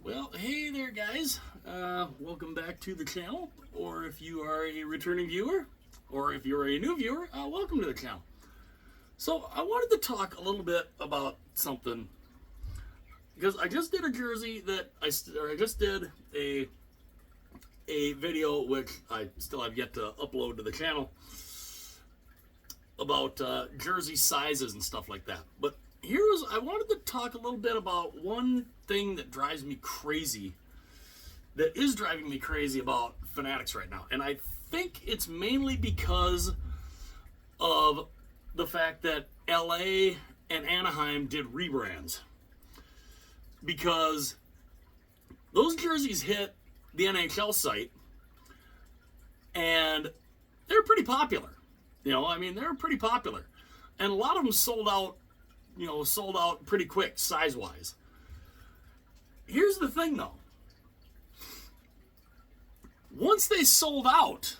Well, hey there, guys. Welcome back to the channel. Or if you are a returning viewer, or if you're a new viewer, welcome to the channel. So I wanted to talk a little bit about something because I just did a jersey that I just did a video which I still have yet to upload to the channel about jersey sizes and stuff like that. But I wanted to talk a little bit about one thing that drives me crazy, that is driving me crazy about Fanatics right now. And I think it's mainly because of the fact that LA and Anaheim did rebrands. Because those jerseys hit the NHL site and they're pretty popular. They're pretty popular. And a lot of them sold out pretty quick, size-wise. Here's the thing, though. Once they sold out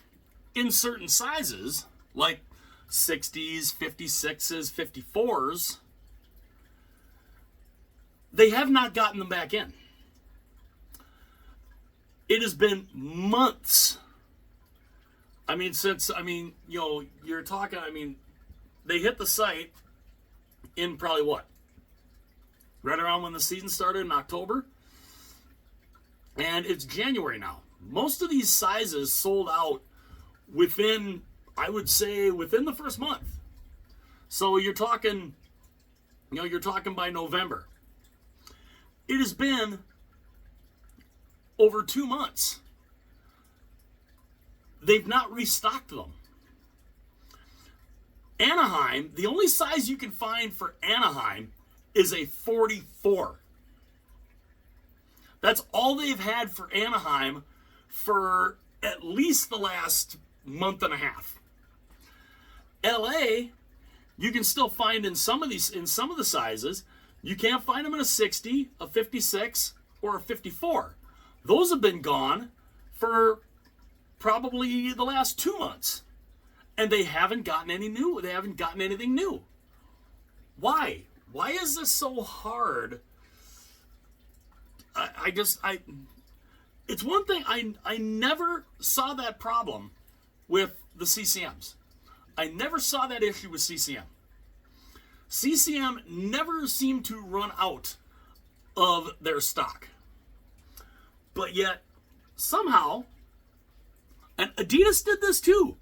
in certain sizes, like 60s, 56s, 54s, they have not gotten them back in. It has been months. You're talking, they hit the site in probably what? Right around when the season started in October. And it's January now. Most of these sizes sold out within the first month. So you're talking by November. It has been over 2 months. They've not restocked them. Anaheim, the only size you can find for Anaheim is a 44. That's all they've had for Anaheim for at least the last month and a half. LA, you can still find in some of the sizes. You can't find them in a 60, a 56, or a 54. Those have been gone for probably the last 2 months. And they haven't gotten any new. They haven't gotten anything new. Why? Why is this so hard? It's one thing, I never saw that problem with the CCMs. I never saw that issue with CCM. CCM never seemed to run out of their stock. But yet, somehow, and Adidas did this too.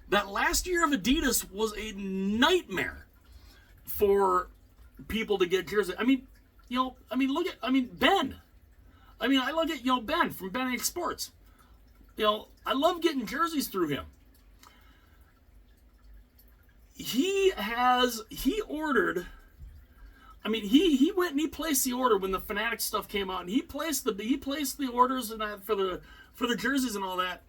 That last year of Adidas was a nightmare for people to get jerseys. Ben. I look at, Ben from Ben H Sports. I love getting jerseys through him. He ordered, he went and he placed the order when the Fanatics stuff came out, and he placed the orders and for the jerseys and all that.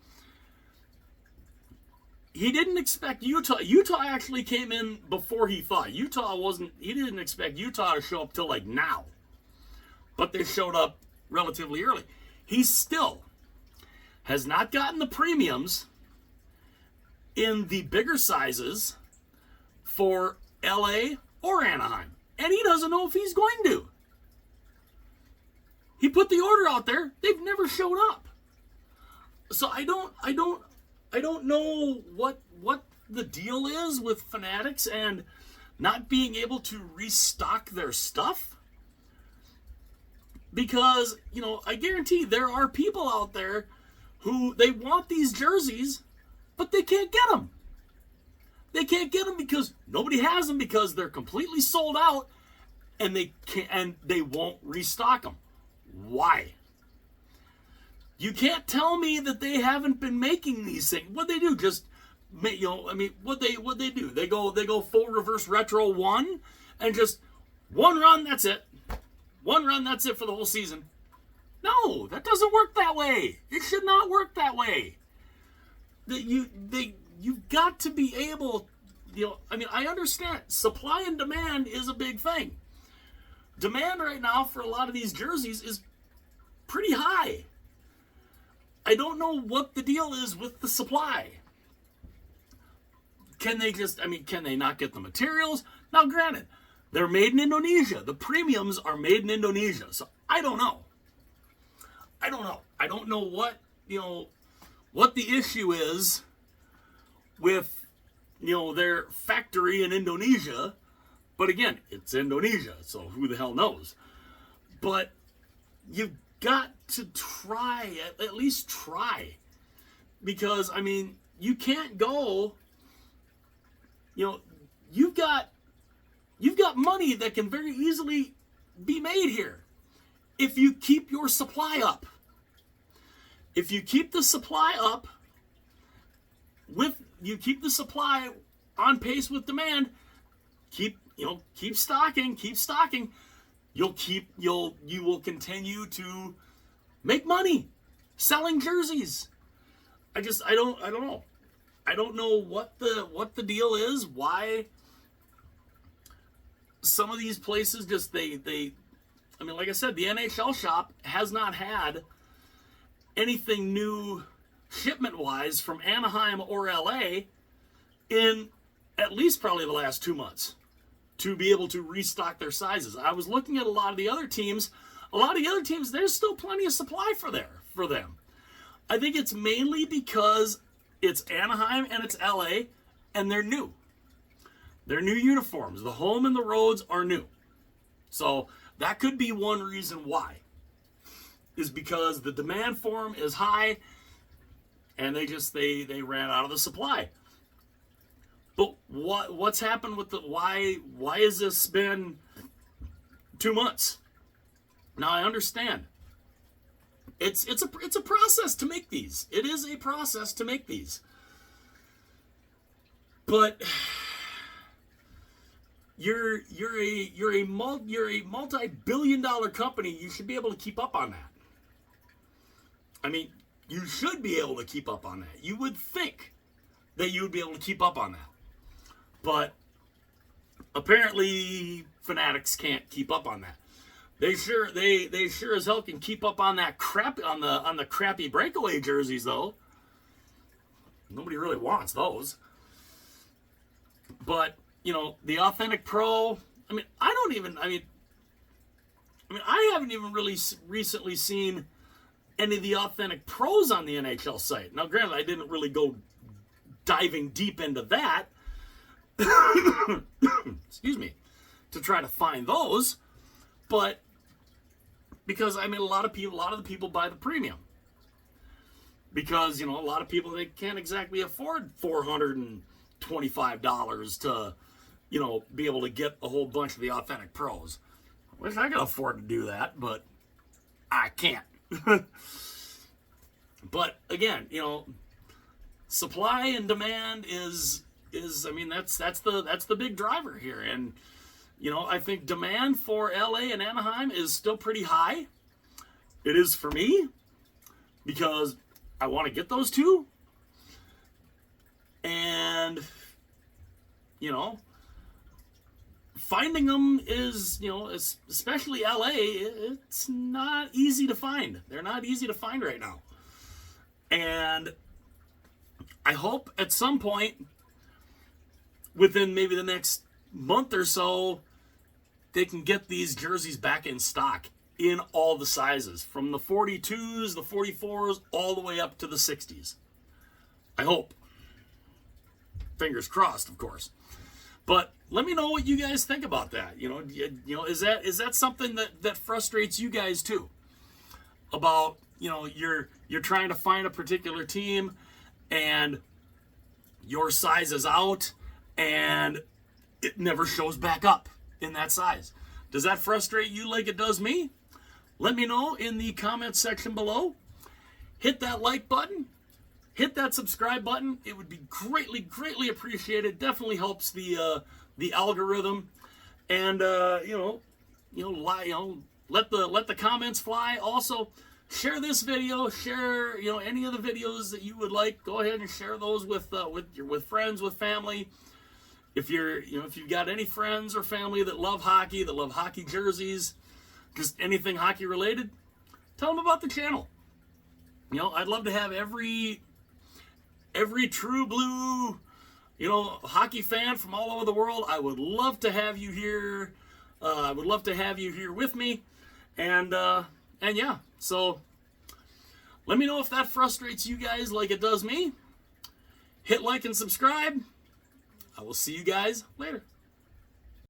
He didn't expect Utah. Utah actually came in before he thought. He didn't expect Utah to show up till like now. But they showed up relatively early. He still has not gotten the premiums in the bigger sizes for LA or Anaheim. And he doesn't know if he's going to. He put the order out there. They've never showed up. So I don't know what the deal is with Fanatics and not being able to restock their stuff. Because, I guarantee there are people out there who they want these jerseys, but they can't get them. They can't get them because nobody has them because they're completely sold out and they won't restock them. Why? You can't tell me that they haven't been making these things. What they do, what they do? They go full reverse retro 1 and just one run, that's it. One run, that's it for the whole season. No, that doesn't work that way. It should not work that way. You've got to be able, I understand supply and demand is a big thing. Demand right now for a lot of these jerseys is pretty high. I don't know what the deal is with the supply. Can they not get the materials? Now, granted, they're made in Indonesia. The premiums are made in Indonesia. So I don't know. I don't know. I don't know what the issue is with, their factory in Indonesia. But again, it's Indonesia, so who the hell knows? But you've got to try, at least try. Because, I mean, you can't go, you've got money that can very easily be made here if you keep your supply up. If you keep the supply up, you keep the supply on pace with demand, keep stocking, you will continue to make money selling jerseys. I don't know. I don't know what the deal is, why some of these places just I mean, like I said, the NHL shop has not had anything new shipment-wise from Anaheim or LA in at least probably the last 2 months to be able to restock their sizes. I was looking at a lot of the other teams. There's still plenty of supply for them. I think it's mainly because it's Anaheim and it's LA, and they're new. They're new uniforms. The home and the roads are new. So that could be one reason why. Is because the demand for them is high, and they ran out of the supply. But what's happened with why has this been 2 months? Now I understand. It's a process to make these. It is a process to make these. But you're a multi-billion-dollar company. You should be able to keep up on that. I mean, you should be able to keep up on that. You would think that you would be able to keep up on that. But apparently Fanatics can't keep up on that. They sure as hell can keep up on that crap on the crappy breakaway jerseys though. Nobody really wants those. But, the Authentic Pro, I haven't even really recently seen any of the Authentic Pros on the NHL site. Now, granted, I didn't really go diving deep into that. Excuse me. To try to find those. But because, a lot of the people buy the premium. Because, a lot of people, they can't exactly afford $425 to, be able to get a whole bunch of the Authentic Pros. I wish I could afford to do that, but I can't. But again, supply and demand is that's the big driver here. And I think demand for LA and Anaheim is still pretty high. It is for me because I want to get those two. And finding them is, especially LA, it's not easy to find. They're not easy to find right now. And I hope at some point, within maybe the next month or so, they can get these jerseys back in stock in all the sizes. From the 42s, the 44s, all the way up to the 60s. I hope. Fingers crossed, of course. But let me know what you guys think about that. Is that something that frustrates you guys too? About, you're trying to find a particular team and your size is out and it never shows back up in that size. Does that frustrate you like it does me? Let me know in the comments section below. Hit that like button. Hit that subscribe button. It would be greatly, greatly appreciated. Definitely helps the algorithm. And let the comments fly. Also, share this video. Share any of the videos that you would like. Go ahead and share those with friends, with family. If you've got any friends or family that love hockey jerseys, just anything hockey related, tell them about the channel. I'd love to have every true blue, hockey fan from all over the world. I would love to have you here. I would love to have you here with me. And yeah, so Let me know if that frustrates you guys like it does me. Hit like and subscribe. I will see you guys later.